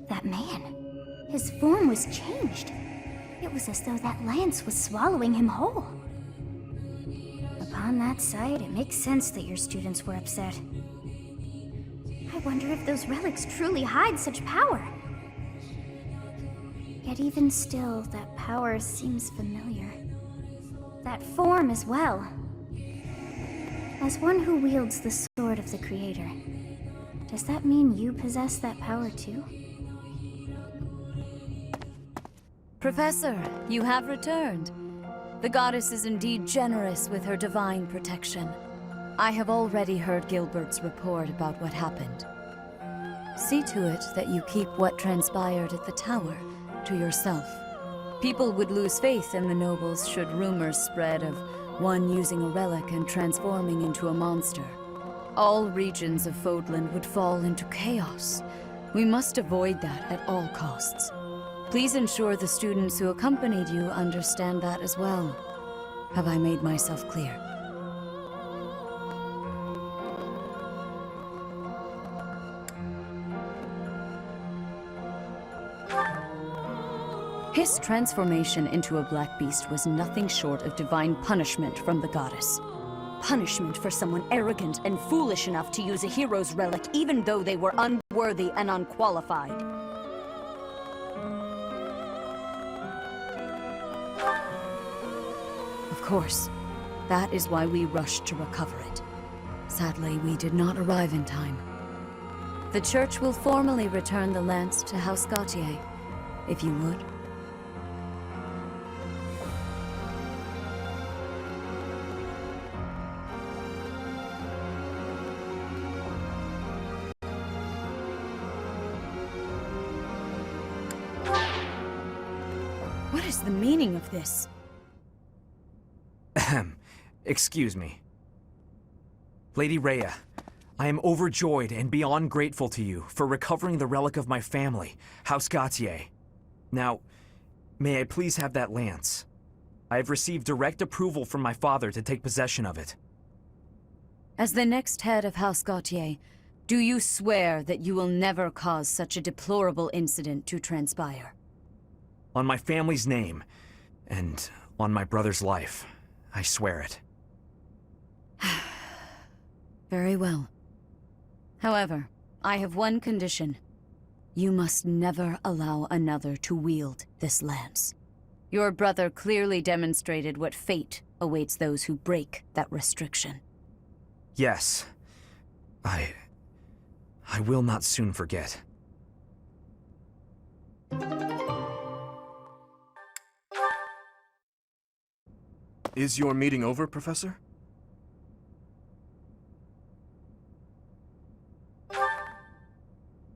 That man. His form was changed. It was as though that lance was swallowing him whole. Upon that sight, it makes sense that your students were upset. I wonder if those relics truly hide such power. Yet even still, that power seems familiar. That form as well. As one who wields the sword of the Creator, does that mean you possess that power too? Professor, you have returned. The goddess is indeed generous with her divine protection. I have already heard Gilbert's report about what happened. See to it that you keep what transpired at the tower to yourself. People would lose faith in the nobles should rumors spread of one using a relic and transforming into a monster. All regions of Fódlan would fall into chaos. We must avoid that at all costs. Please ensure the students who accompanied you understand that as well. Have I made myself clear? His transformation into a black beast was nothing short of divine punishment from the goddess. Punishment for someone arrogant and foolish enough to use a hero's relic even though they were unworthy and unqualified. Of course, that is why we rushed to recover it. Sadly, we did not arrive in time. The Church will formally return the lance to House Gautier, if you would. What is the meaning of this? Ahem. Excuse me. Lady Rhea, I am overjoyed and beyond grateful to you for recovering the relic of my family, House Gautier. Now, may I please have that lance? I have received direct approval from my father to take possession of it. As the next head of House Gautier, do you swear that you will never cause such a deplorable incident to transpire? On my family's name, and on my brother's life, I swear it. Very well. However, I have one condition. You must never allow another to wield this lance. Your brother clearly demonstrated what fate awaits those who break that restriction. Yes. I will not soon forget. Is your meeting over, Professor?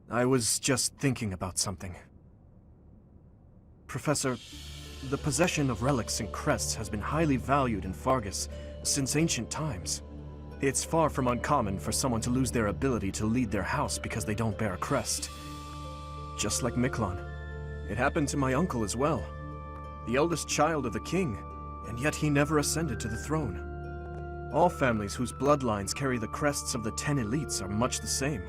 I was just thinking about something. Professor, the possession of relics and crests has been highly valued in Faerghus since ancient times. It's far from uncommon for someone to lose their ability to lead their house because they don't bear a crest. Just like Miklon. It happened to my uncle as well. The eldest child of the king, and yet he never ascended to the throne. All families whose bloodlines carry the crests of the 10 elites are much the same.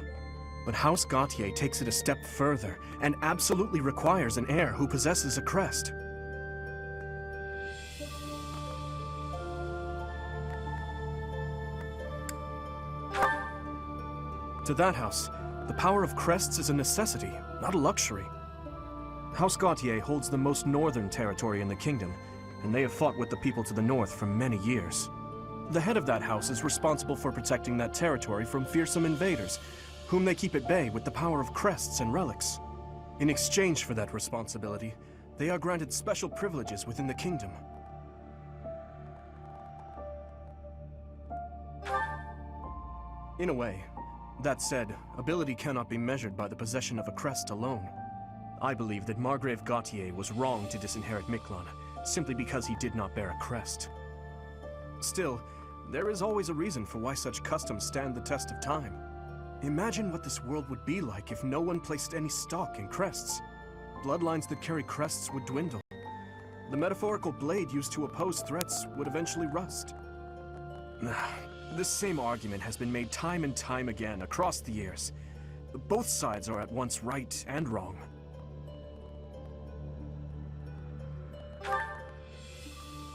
But House Gautier takes it a step further, and absolutely requires an heir who possesses a crest. To that house, the power of crests is a necessity, not a luxury. House Gautier holds the most northern territory in the kingdom, and they have fought with the people to the north for many years. The head of that house is responsible for protecting that territory from fearsome invaders, whom they keep at bay with the power of crests and relics. In exchange for that responsibility, they are granted special privileges within the kingdom. In a way. That said, ability cannot be measured by the possession of a crest alone. I believe that Margrave Gautier was wrong to disinherit Miklon, simply because he did not bear a crest. Still, there is always a reason for why such customs stand the test of time. Imagine what this world would be like if no one placed any stock in crests. Bloodlines that carry crests would dwindle. The metaphorical blade used to oppose threats would eventually rust. This same argument has been made time and time again across the years. Both sides are at once right and wrong.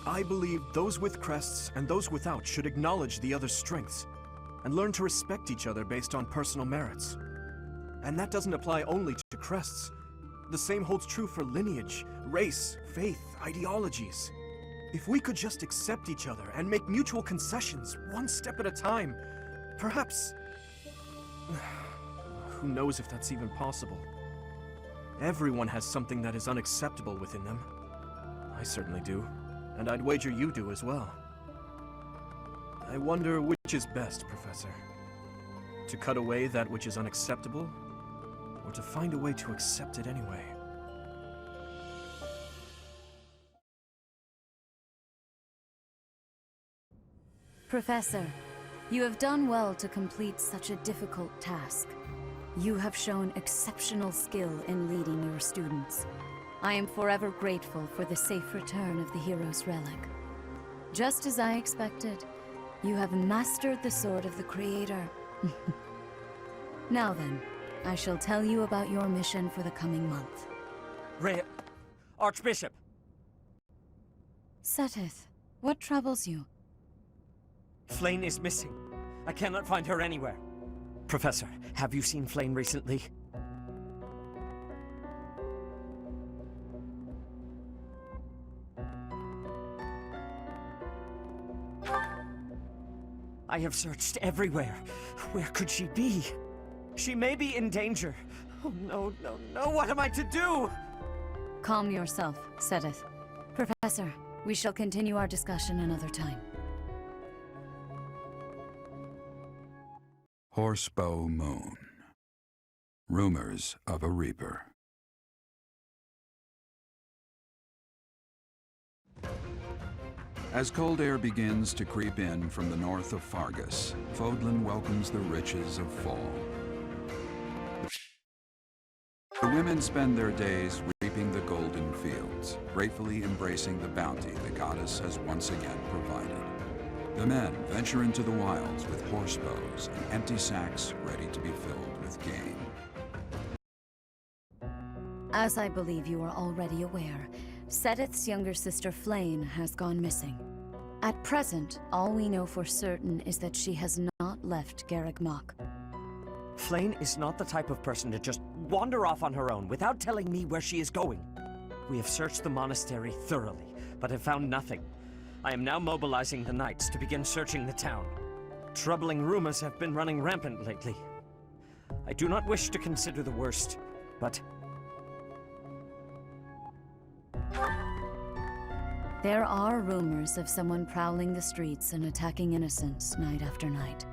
I believe those with crests and those without should acknowledge the other's strengths, and learn to respect each other based on personal merits. And that doesn't apply only to crests. The same holds true for lineage, race, faith, ideologies. If we could just accept each other and make mutual concessions, one step at a time, perhaps... Who knows if that's even possible? Everyone has something that is unacceptable within them. I certainly do, and I'd wager you do as well. I wonder which is best, Professor. To cut away that which is unacceptable, or to find a way to accept it anyway? Professor, you have done well to complete such a difficult task. You have shown exceptional skill in leading your students. I am forever grateful for the safe return of the hero's relic. Just as I expected, you have mastered the sword of the Creator. Now then, I shall tell you about your mission for the coming month. Rhea, Archbishop! Sothis, what troubles you? Flayn is missing. I cannot find her anywhere. Professor, have you seen Flayn recently? I have searched everywhere. Where could she be? She may be in danger. Oh no, no, no, what am I to do? Calm yourself, Sothis. Professor, we shall continue our discussion another time. Horsebow Moon. Rumors of a Reaper. As cold air begins to creep in from the north of Faerghus, Fódlan welcomes the riches of fall. The women spend their days reaping the golden fields, gratefully embracing the bounty the goddess has once again provided. The men venture into the wilds with horsebows and empty sacks ready to be filled with game. As I believe you are already aware, Sethith's younger sister Flayn has gone missing. At present, all we know for certain is that she has not left Garegg Mach. Flayn is not the type of person to just wander off on her own without telling me where she is going. We have searched the monastery thoroughly, but have found nothing. I am now mobilizing the knights to begin searching the town. Troubling rumors have been running rampant lately. I do not wish to consider the worst, but... There are rumors of someone prowling the streets and attacking innocents night after night.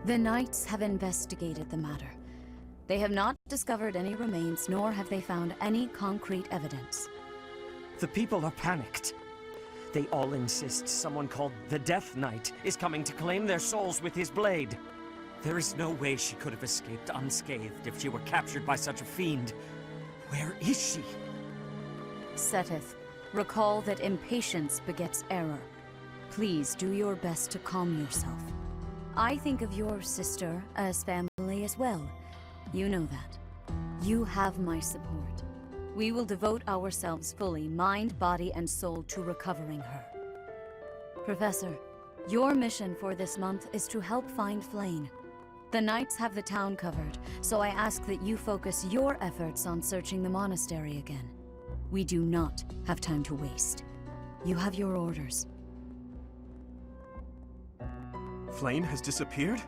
The knights have investigated the matter. They have not discovered any remains, nor have they found any concrete evidence. The people are panicked. They all insist someone called the Death Knight is coming to claim their souls with his blade. There is no way she could have escaped unscathed if she were captured by such a fiend. Where is she? Sothis, recall that impatience begets error. Please do your best to calm yourself. I think of your sister as family as well. You know that. You have my support. We will devote ourselves fully, mind, body, and soul to recovering her. Professor, your mission for this month is to help find Flayn. The knights have the town covered, so I ask that you focus your efforts on searching the monastery again. We do not have time to waste. You have your orders. Flayn has disappeared?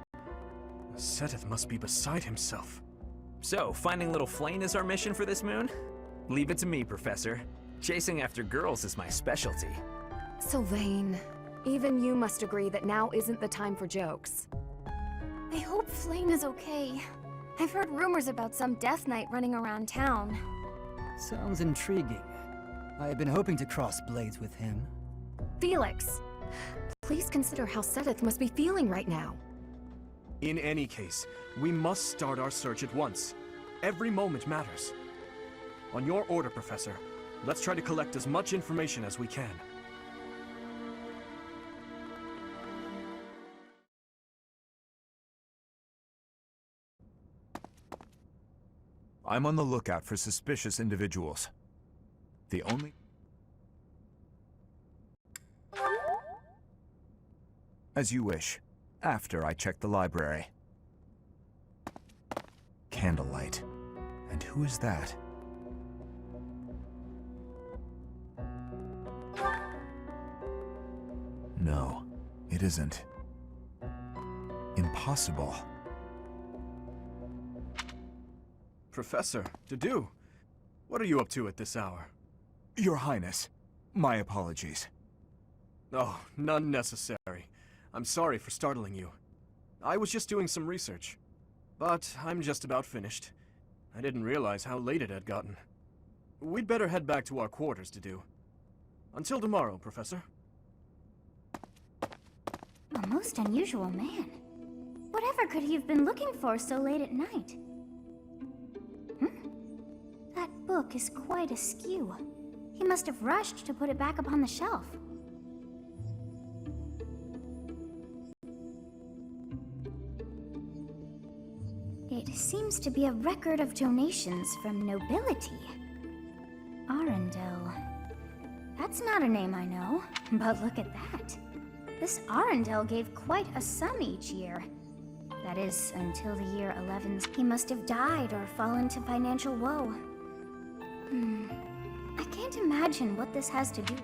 Sethith must be beside himself. So, finding little Flayn is our mission for this moon? Leave it to me, Professor. Chasing after girls is my specialty. Sylvain, even you must agree that now isn't the time for jokes. I hope Flayn is okay. I've heard rumors about some Death Knight running around town. Sounds intriguing. I have been hoping to cross blades with him. Felix, please consider how Sethith must be feeling right now. In any case, we must start our search at once. Every moment matters. On your order, Professor, let's try to collect as much information as we can. I'm on the lookout for suspicious individuals. The only... As you wish. After I check the library. Candlelight. And who is that? No, it isn't. Impossible. Professor, Dedu, what are you up to at this hour? Your Highness, my apologies. Oh, none necessary. I'm sorry for startling you. I was just doing some research. But I'm just about finished. I didn't realize how late it had gotten. We'd better head back to our quarters, Dedu. Until tomorrow, Professor. A most unusual man. Whatever could he have been looking for so late at night? That book is quite askew. He must have rushed to put it back upon the shelf. It seems to be a record of donations from nobility. Arundel. That's not a name I know, but look at that. This Arundel gave quite a sum each year. That is, until the year 11. He must have died or fallen to financial woe. I can't imagine what this has to do.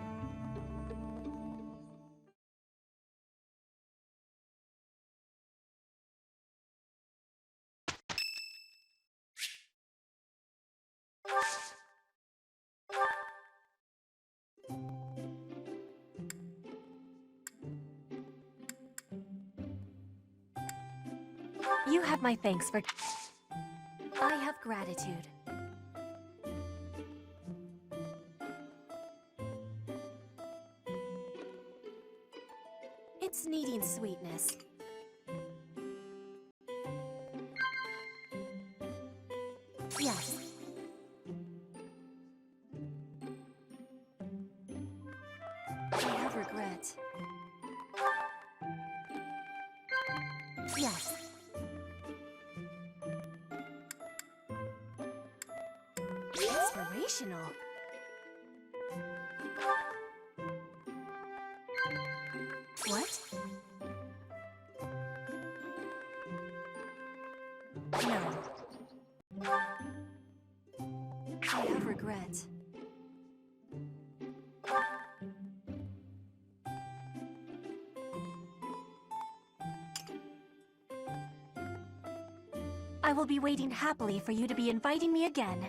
You have my thanks for... I have gratitude. It's needing sweetness. Yes. I have regret. Yes. Inspirational. What? No. I have regret. I will be waiting happily for you to be inviting me again.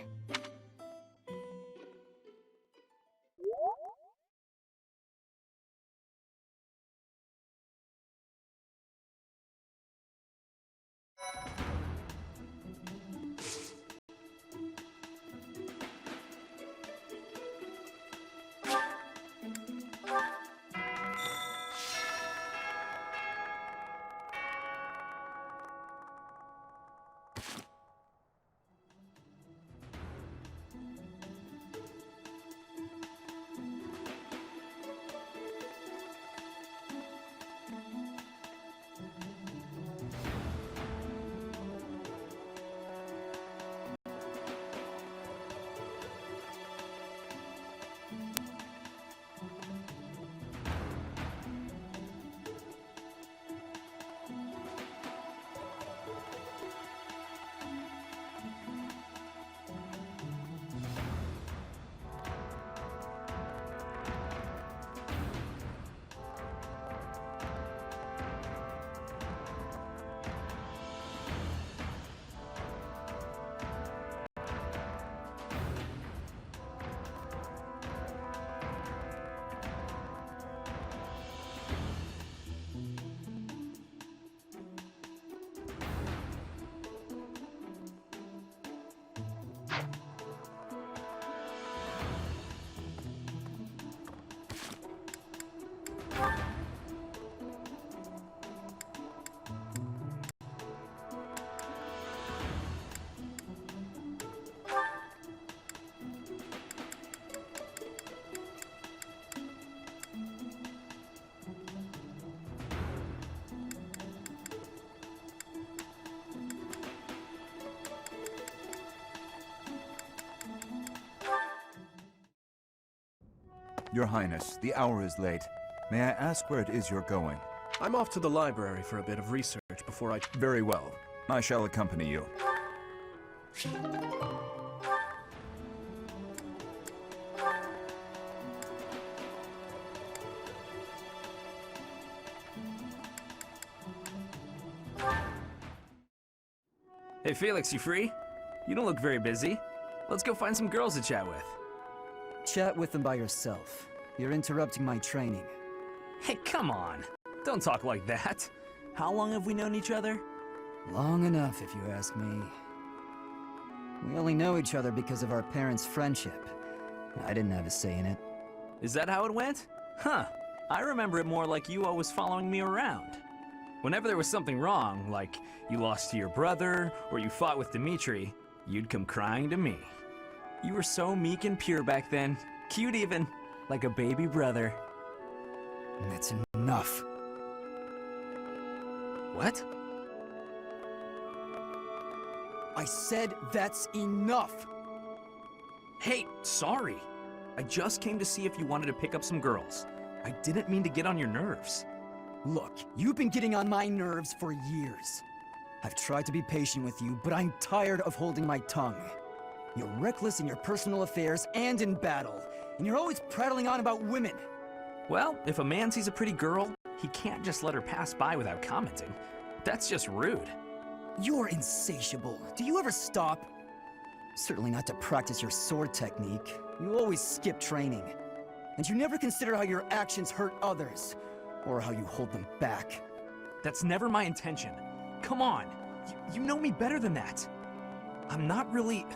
Your Highness, the hour is late. May I ask where it is you're going? I'm off to the library for a bit of research before I... Very well. I shall accompany you. Hey Felix, you free? You don't look very busy. Let's go find some girls to chat with. Chat with them by yourself. You're interrupting my training. Hey, come on. Don't talk like that. How long have we known each other? Long enough, if you ask me. We only know each other because of our parents' friendship. I didn't have a say in it. Is that how it went? Huh. I remember it more like you always following me around. Whenever there was something wrong, like you lost to your brother, or you fought with Dimitri, you'd come crying to me. You were so meek and pure back then. Cute even. Like a baby brother. That's enough. What? I said that's enough! Hey, sorry. I just came to see if you wanted to pick up some girls. I didn't mean to get on your nerves. Look, you've been getting on my nerves for years. I've tried to be patient with you, but I'm tired of holding my tongue. You're reckless in your personal affairs and in battle, and you're always prattling on about women. Well, if a man sees a pretty girl, he can't just let her pass by without commenting. That's just rude. You're insatiable. Do you ever stop? Certainly not to practice your sword technique. You always skip training. And you never consider how your actions hurt others, or how you hold them back. That's never my intention. Come on, you know me better than that. I'm not really...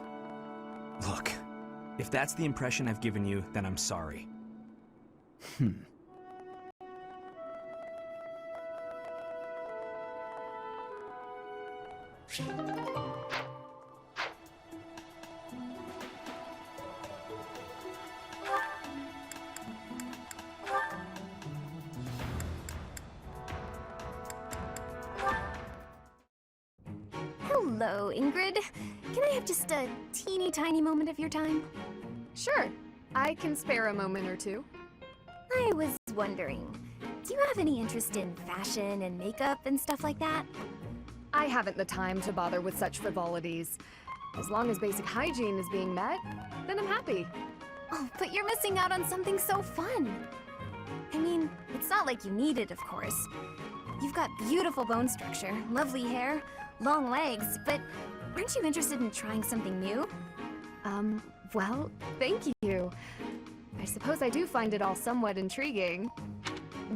Look, if that's the impression I've given you, then I'm sorry. Hello, Ingrid. Can I have just a teeny tiny moment of your time? Sure, I can spare a moment or two. I was wondering, do you have any interest in fashion and makeup and stuff like that? I haven't the time to bother with such frivolities. As long as basic hygiene is being met, then I'm happy. Oh, but you're missing out on something so fun. I mean, it's not like you need it, of course. You've got beautiful bone structure, lovely hair, long legs, but aren't you interested in trying something new? Well, thank you. I suppose I do find it all somewhat intriguing.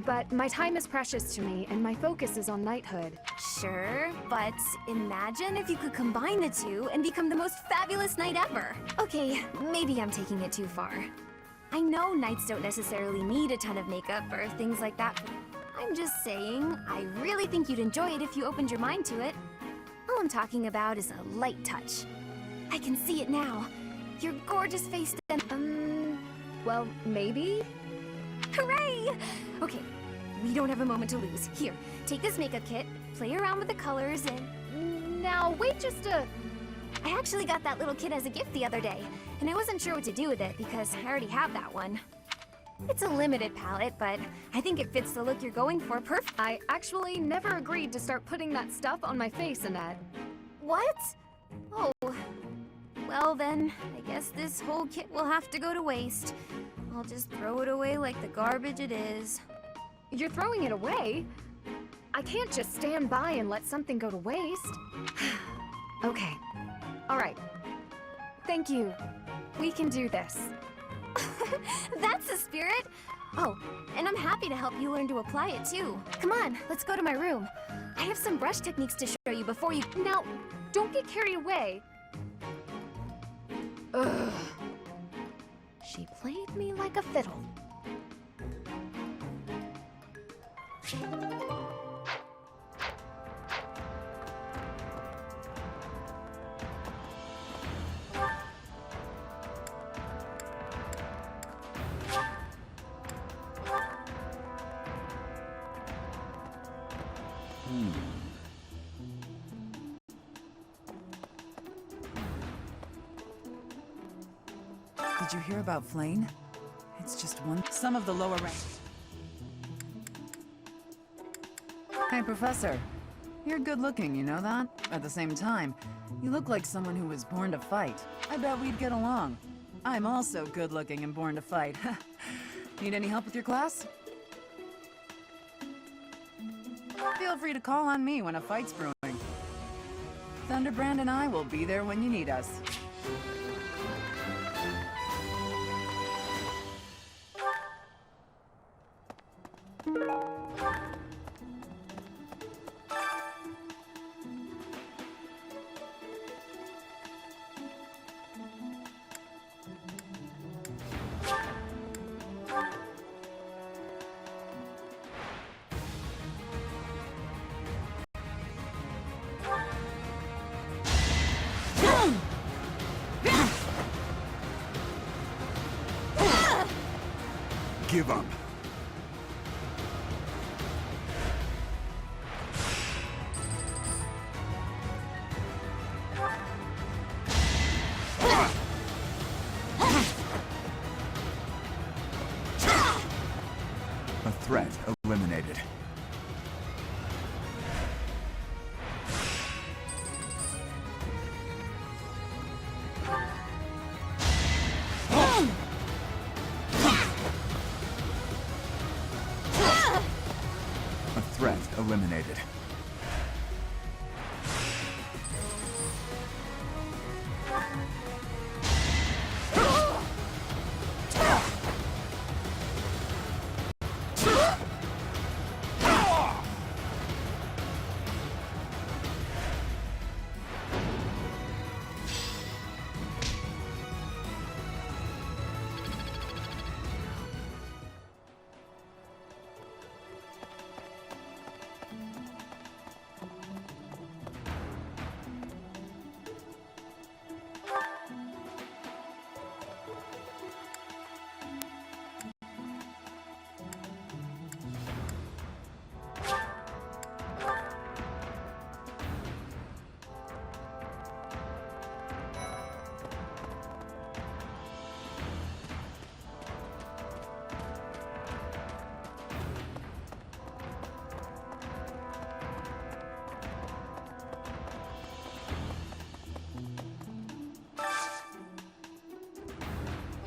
But my time is precious to me, and my focus is on knighthood. Sure, but imagine if you could combine the two and become the most fabulous knight ever. Okay, maybe I'm taking it too far. I know knights don't necessarily need a ton of makeup or things like that. I'm just saying, I really think you'd enjoy it if you opened your mind to it. All I'm talking about is a light touch. I can see it now. Your gorgeous face and, well, maybe? Hooray! Okay, we don't have a moment to lose. Here, take this makeup kit, play around with the colors, and... Now, wait just a... I actually got that little kit as a gift the other day, and I wasn't sure what to do with it because I already have that one. It's a limited palette, but I think it fits the look you're going for perfect. I actually never agreed to start putting that stuff on my face, Annette. What? Oh. Well then, I guess this whole kit will have to go to waste. I'll just throw it away like the garbage it is. You're throwing it away? I can't just stand by and let something go to waste. Okay. All right. Thank you. We can do this. That's the spirit! Oh, and I'm happy to help you learn to apply it too. Come on, let's go to my room. I have some brush techniques to show you before you... Now, don't get carried away. Ugh. She played me like a fiddle. Did you hear about Flane? It's just one... Some of the lower ranks... Hey, Professor. You're good looking, you know that? At the same time, you look like someone who was born to fight. I bet we'd get along. I'm also good looking and born to fight. Need any help with your class? Feel free to call on me when a fight's brewing. Thunderbrand and I will be there when you need us. Give up. A threat eliminated. A threat eliminated.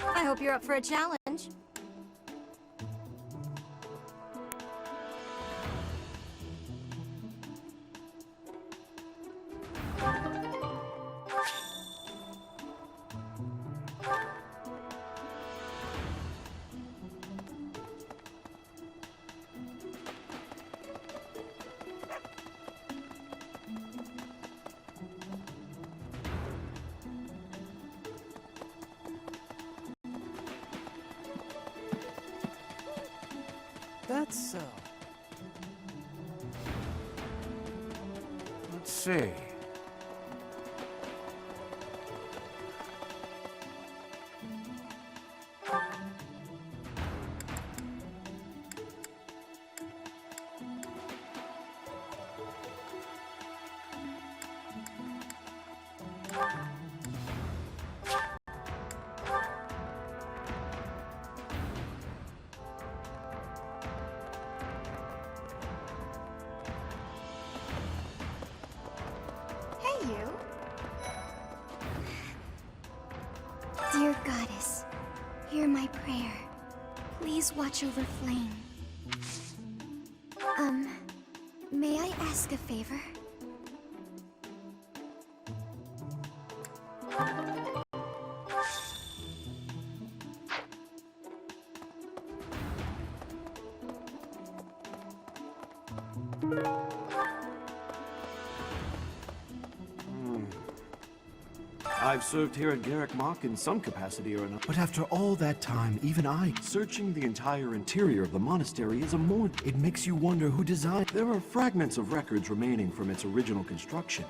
I hope you're up for a challenge. That's so. Let's see. Dear Goddess, hear my prayer. Please watch over Flame. May I ask a favor? I've served here at Garegg Mach in some capacity or another. But after all that time, even I... Searching the entire interior of the monastery is a more... It makes you wonder who designed... There are fragments of records remaining from its original construction.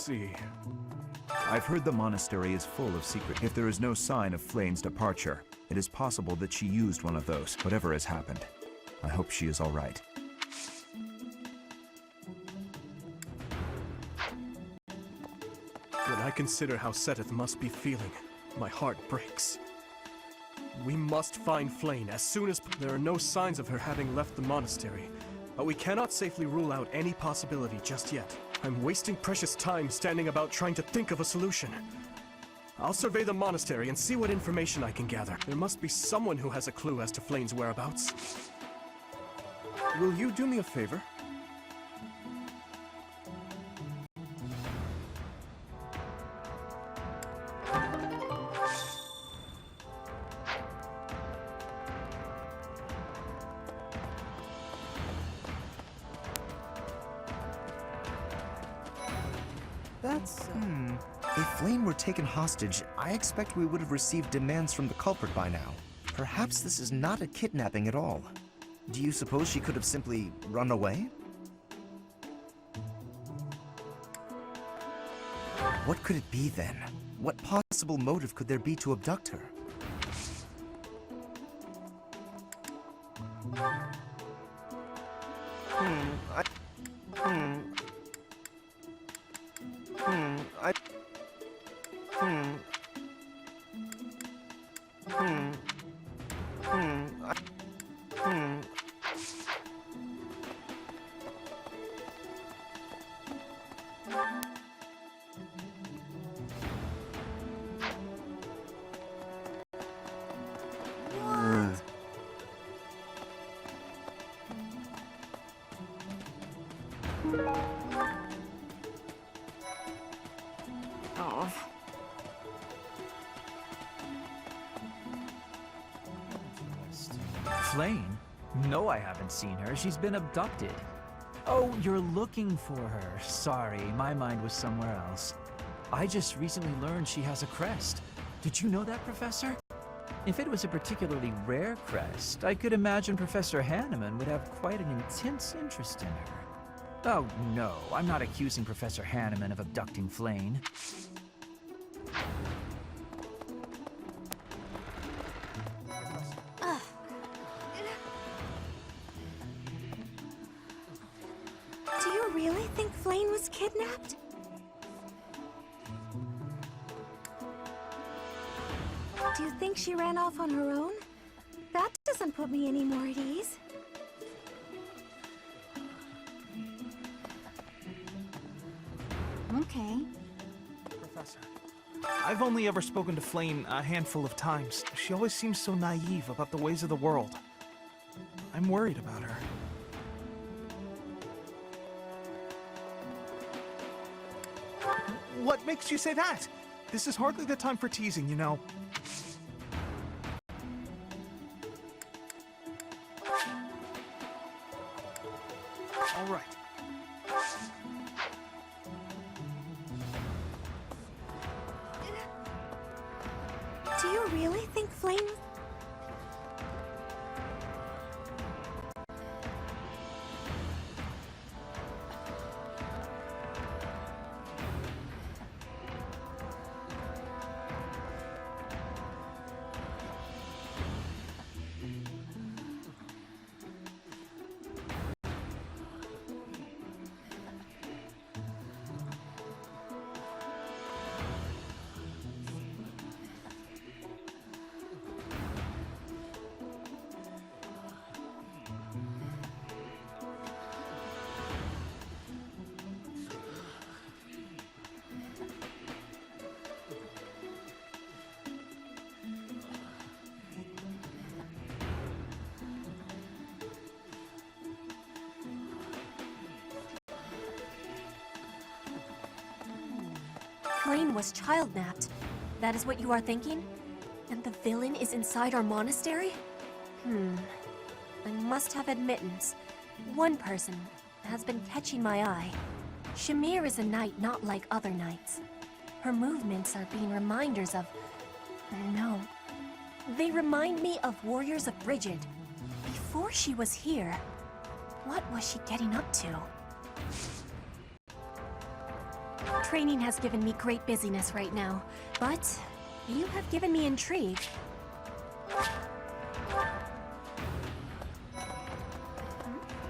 see. I've heard the monastery is full of secrets. If there is no sign of Flane's departure, it is possible that she used one of those, whatever has happened. I hope she is all right. When I consider how Sothis must be feeling, my heart breaks. We must find Flane as soon as... There are no signs of her having left the monastery, but we cannot safely rule out any possibility just yet. I'm wasting precious time standing about trying to think of a solution. I'll survey the monastery and see what information I can gather. There must be someone who has a clue as to Flane's whereabouts. Will you do me a favor? If Flane were taken hostage, I expect we would have received demands from the culprit by now. Perhaps this is not a kidnapping at all. Do you suppose she could have simply run away? What could it be then? What possible motive could there be to abduct her? Flane? No, I haven't seen her. She's been abducted. Oh, you're looking for her. Sorry, my mind was somewhere else. I just recently learned she has a crest. Did you know that, Professor? If it was a particularly rare crest, I could imagine Professor Hanneman would have quite an intense interest in her. Oh, no, I'm not accusing Professor Hanneman of abducting Flane. Do you really think Flane was kidnapped? Do you think she ran off on her own? That doesn't put me any more at ease. Okay. Professor, I've only ever spoken to Flane a handful of times. She always seems so naive about the ways of the world. I'm worried about her. What makes you say that? This is hardly the time for teasing, you know. All right. Do you really think Flane... Flane was childnapped. That is what you are thinking? And the villain is inside our monastery? I must have admittance. One person has been catching my eye. Shamir is a knight not like other knights. Her movements are being reminders of... No. They remind me of warriors of Brigid. Before she was here, what was she getting up to? Training has given me great busyness right now, but you have given me intrigue.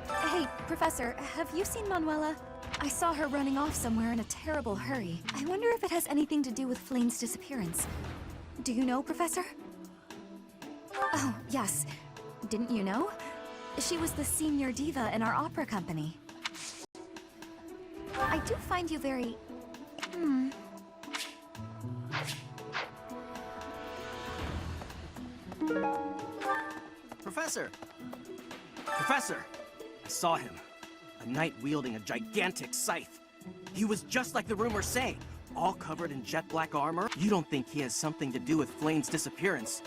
Hey, Professor, have you seen Manuela? I saw her running off somewhere in a terrible hurry. I wonder if it has anything to do with Flame's disappearance. Do you know, Professor? Oh, yes. Didn't you know? She was the senior diva in our opera company. I do find you very... Professor! Professor! I saw him. A knight wielding a gigantic scythe. He was just like the rumors say, all covered in jet black armor. You don't think he has something to do with Flame's disappearance?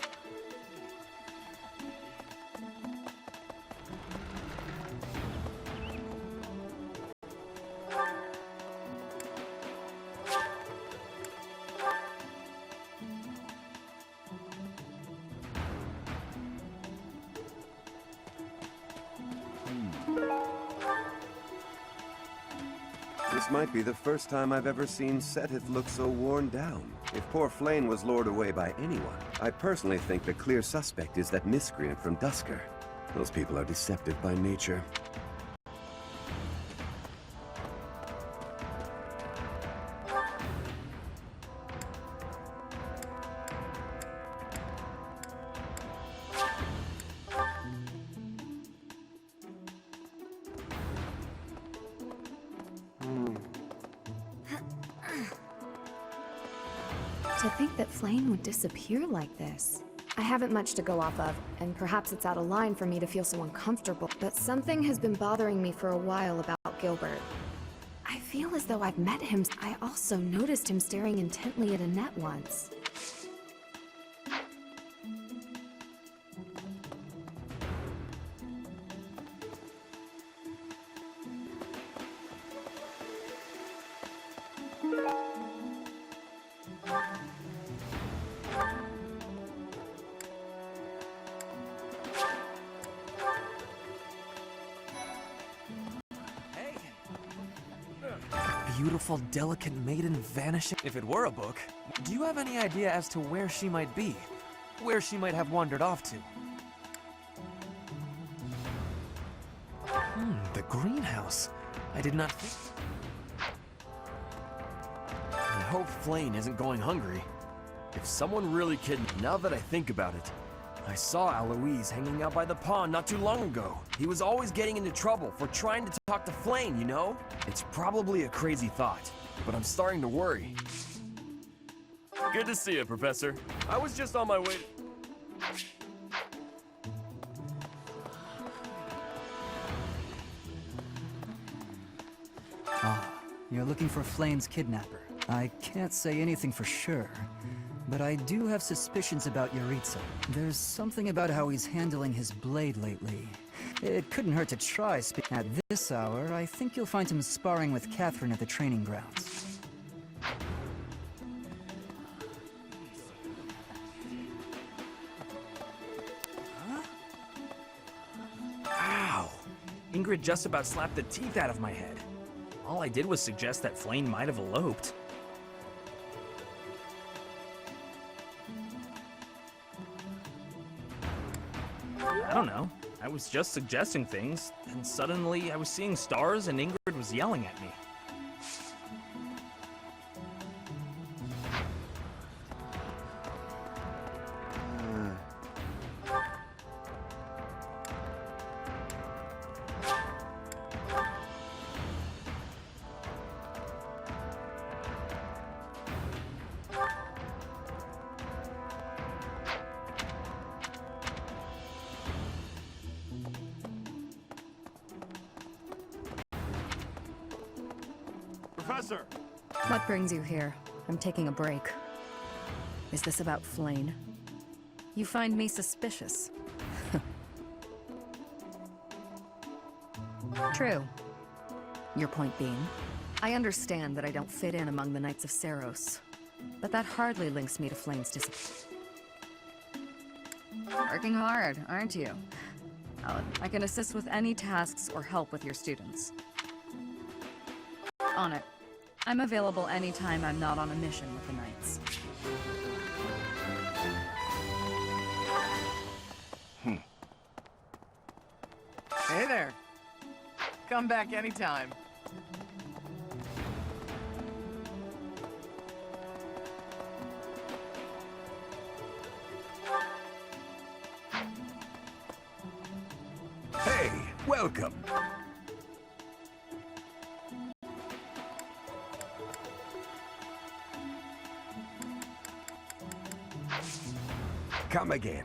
This might be the first time I've ever seen Sothis look so worn down. If poor Flame was lured away by anyone, I personally think the clear suspect is that miscreant from Dusker. Those people are deceptive by nature. To think that Flame would disappear like this. I haven't much to go off of, and perhaps it's out of line for me to feel so uncomfortable, but something has been bothering me for a while about Gilbert. I feel as though I've met him. I also noticed him staring intently at Annette once. Beautiful, delicate maiden vanishing. If it were a book, do you have any idea as to where she might be? Where she might have wandered off to? The greenhouse. I did not think... I hope Flame isn't going hungry. If someone really kidnapped... Now that I think about it, I saw Aloise hanging out by the pond not too long ago. He was always getting into trouble for trying to talk to Flame, you know? It's probably a crazy thought, but I'm starting to worry. Good to see you, Professor. I was just on my way... Ah, you're looking for Flame's kidnapper. I can't say anything for sure, but I do have suspicions about Yaritza. There's something about how he's handling his blade lately. It couldn't hurt to try. At this hour, I think you'll find him sparring with Catherine at the training grounds. Ow! Ingrid just about slapped the teeth out of my head. All I did was suggest that Flame might have eloped. I don't know. I was just suggesting things, and suddenly I was seeing stars and Ingrid was yelling at me. Professor! What brings you here? I'm taking a break. Is this about Flame? You find me suspicious. True. Your point being, I understand that I don't fit in among the Knights of Seiros, but that hardly links me to Flame's disappearance. Working hard, aren't you? I can assist with any tasks or help with your students. On it. I'm available anytime I'm not on a mission with the Knights. Hey there. Come back anytime. Hey, welcome. Come again.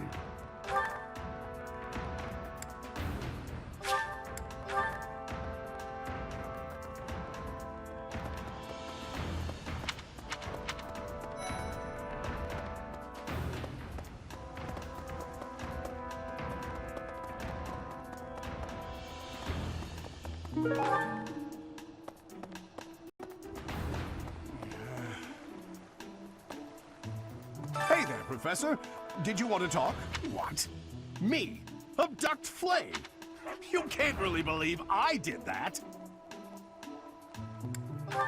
Hey there, Professor. Did you want to talk? What? Me? Abduct Flame? You can't really believe I did that.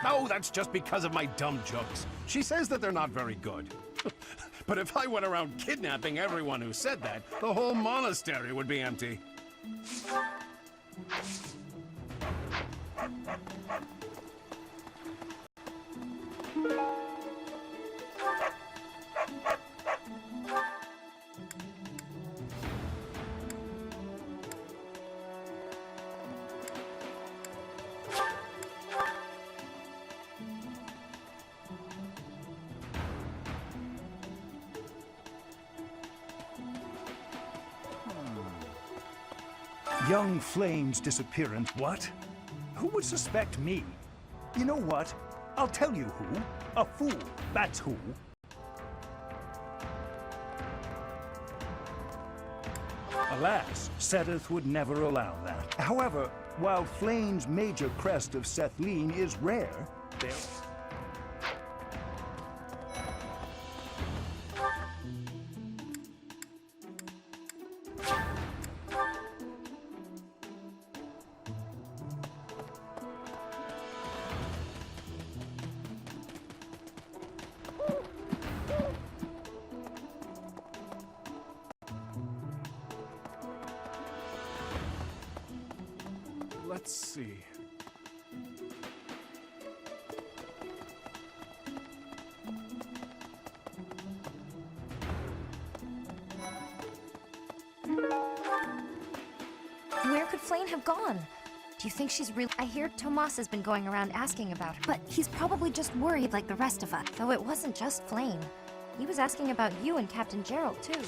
No, that's just because of my dumb jokes. She says that they're not very good. But if I went around kidnapping everyone who said that, the whole monastery would be empty. Young Flame's disappearance, what? Who would suspect me? You know what? I'll tell you who. A fool, that's who. Alas, Seteth would never allow that. However, while Flame's major crest of Sethlene is rare, there... Let's see. Where could Flame have gone? Do you think she's really— I hear Tomas has been going around asking about her, but he's probably just worried like the rest of us. Though it wasn't just Flame. He was asking about you and Captain Jeralt, too.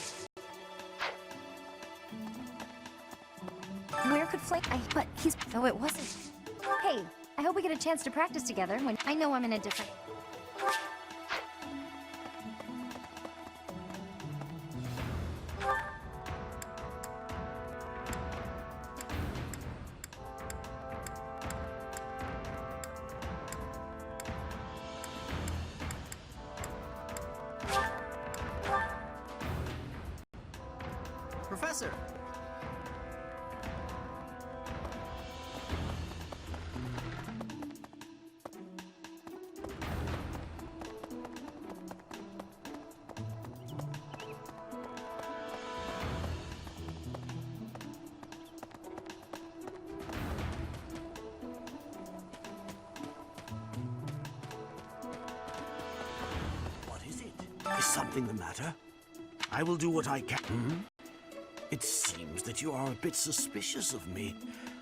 Where could Flame— but he's— though it wasn't— Hey, I hope we get a chance to practice together when— I know I'm in a different— Professor! What is it? Is something the matter? I will do what I can. It seems that you are a bit suspicious of me.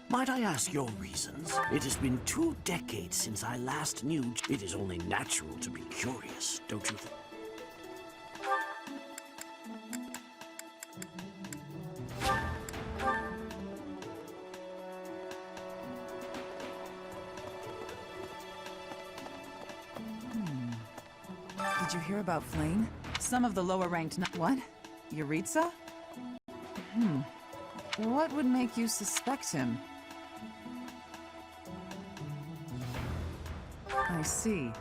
Might I ask your reasons? It has been 2 decades since I last knew. It is only natural to be curious, don't you think? Did you hear about Flame? Some of the lower-ranked— What? Yuritsa? What would make you suspect him? I see.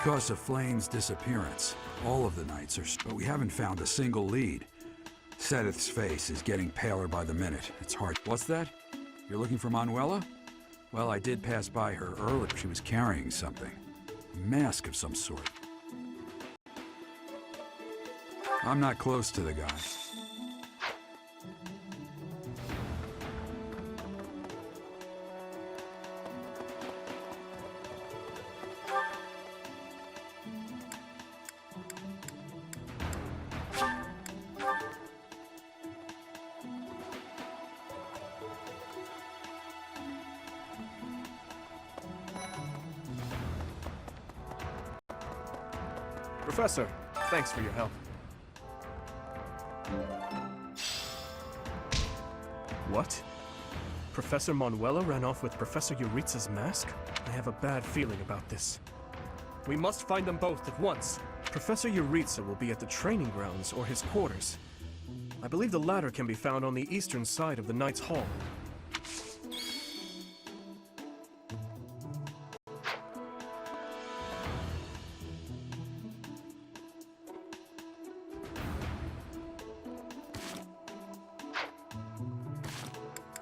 because of Flane's disappearance. All of the knights are... but we haven't found a single lead. Sethith's face is getting paler by the minute. It's hard... What's that? You're looking for Manuela? Well, I did pass by her earlier. She was carrying something. A mask of some sort. I'm not close to the guy. Professor, thanks for your help. What? Professor Manuela ran off with Professor Yuritsa's mask? I have a bad feeling about this. We must find them both at once. Professor Yuritsa will be at the training grounds or his quarters. I believe the latter can be found on the eastern side of the Knight's Hall.